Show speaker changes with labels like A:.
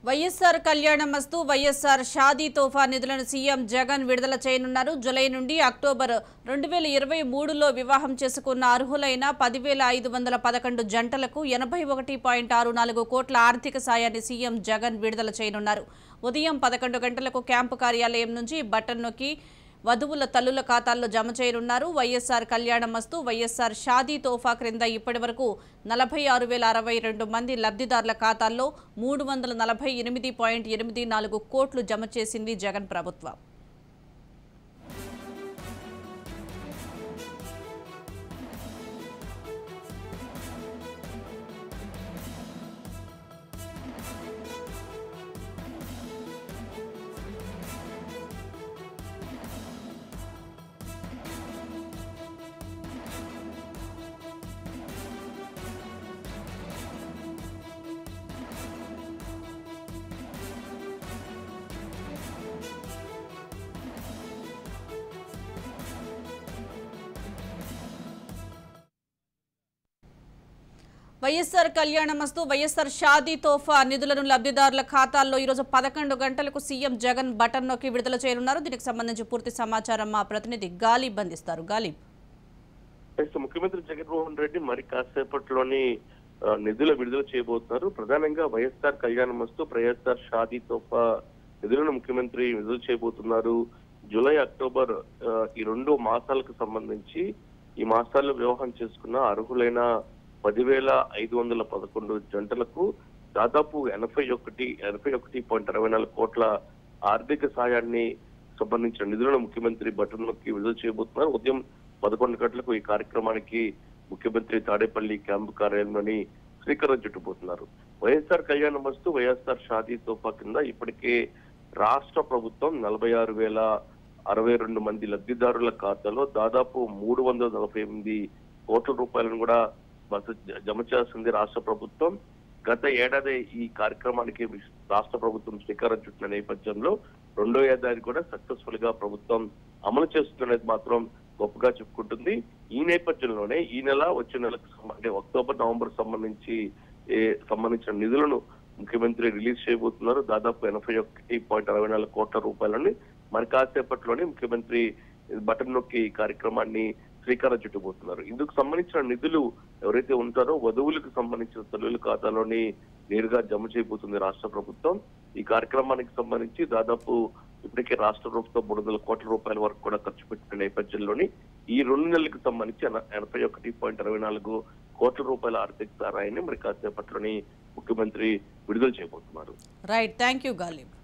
A: వైఎస్ఆర్ కళ్యాణమస్తు వైఎస్ఆర్ షాదీ తోఫా నిధులను సీఎం జగన్ విడుదల చేయనున్నారు. జూలై నుండి అక్టోబర్ 2023లో వివాహం చేసుకున్న అర్హులైన 10,511 జంటలకు 81.64 కోట్ల ఆర్థిక సాయాన్ని సీఎం జగన్ విడుదల చేయనున్నారు. ఉదయం 11 గంటలకు క్యాంపు కార్యాలయం నుంచి బటన్ నొక్కి వధువుల తల్లుల ఖాతాల్లో జమ చేయనున్నారు. వైఎస్ఆర్ కళ్యాణమస్తు వైఎస్ఆర్ షాదీ తోఫా క్రింద ఇప్పటివరకు 46,062 మంది లబ్ధిదారుల ఖాతాల్లో 348.84 కోట్లు జమ చేసింది జగన్ ప్రభుత్వం. వైఎస్ఆర్ కళ్యాణమస్తు వైఎస్ఆర్ షాదీ తోఫా నిధులను లబ్ధిదారుల ఖాతాల్లో ఈరోజు 11 గంటలకు సీఎం జగన్ బటన్ నొక్కి విడుదల చేయనున్నారు. దీనికి సంబంధించి పూర్తి సమాచారం మా ప్రతినిధి గాలిబ్ అందిస్తారు. గాలిబ్,
B: ముఖ్యమంత్రి జగన్మోహన్ రెడ్డి మరి కాసేపట్లోని నిధుల విడుదల చేయబోతున్నారు. ప్రధానంగా వైఎస్ఆర్ కళ్యాణమస్తు వైఎస్ఆర్ షాదీ తోఫా నిధులను ముఖ్యమంత్రి విడుదల చేయబోతున్నారు. జూలై, అక్టోబర్ ఈ 2 మాసాలకు సంబంధించి ఈ మాసాల్లో వివాహం చేసుకున్న అర్హులైన 10,511 జంటలకు దాదాపు 81.64 కోట్ల ఆర్థిక సాయాన్ని సంబంధించిన నిధులను ముఖ్యమంత్రి బటన్ నొక్కి విడుదల చేయబోతున్నారు. ఉదయం 11 గంటలకు ఈ కార్యక్రమానికి ముఖ్యమంత్రి తాడేపల్లి క్యాంపు కార్యాలయంలోని శ్రీకారం చుట్టబోతున్నారు. వైఎస్ఆర్ కళ్యాణమస్తు వైఎస్ఆర్ షాదీ తోఫా కింద ఇప్పటికే రాష్ట్ర ప్రభుత్వం 46,062 మంది లబ్ధిదారుల ఖాతాలో దాదాపు 348 కోట్ల రూపాయలను కూడా జమ చేస్తుంది రాష్ట్ర ప్రభుత్వం. గత ఏడాది ఈ కార్యక్రమానికి రాష్ట్ర ప్రభుత్వం శ్రీకారం చుట్టిన నేపథ్యంలో 2వ ఏడాది కూడా సక్సెస్ఫుల్ గా ప్రభుత్వం అమలు చేస్తున్నది మాత్రం గొప్పగా చెప్పుకుంటుంది. ఈ నేపథ్యంలోనే ఈ నెల వచ్చే నెలకు అంటే అక్టోబర్, నవంబర్ సంబంధించిన నిధులను ముఖ్యమంత్రి రిలీజ్ చేయబోతున్నారు. దాదాపు 81.64 కోట్ల రూపాయలని మరి కాసేపట్లోనే ముఖ్యమంత్రి బటన్ నొక్కి ఈ కార్యక్రమాన్ని శ్రీకారం చుట్టబోతున్నారు. ఇందుకు సంబంధించిన నిధులు ఎవరైతే ఉంటారో వధువులకు సంబంధించిన తల్లుల ఖాతాలోని నేరుగా జమ చేయబోతుంది రాష్ట్ర ప్రభుత్వం. ఈ కార్యక్రమానికి సంబంధించి దాదాపు ఇప్పటికే రాష్ట్ర ప్రభుత్వం 300 కోట్ల రూపాయల వరకు కూడా ఖర్చు పెట్టిన నేపథ్యంలోని ఈ 2 నెలలకు సంబంధించి 81.64 కోట్ల రూపాయల ఆర్థిక సాయాన్ని మరి కాసేపట్లోని ముఖ్యమంత్రి విడుదల చేయబోతున్నారు.
A: Right, thank you Ghalib.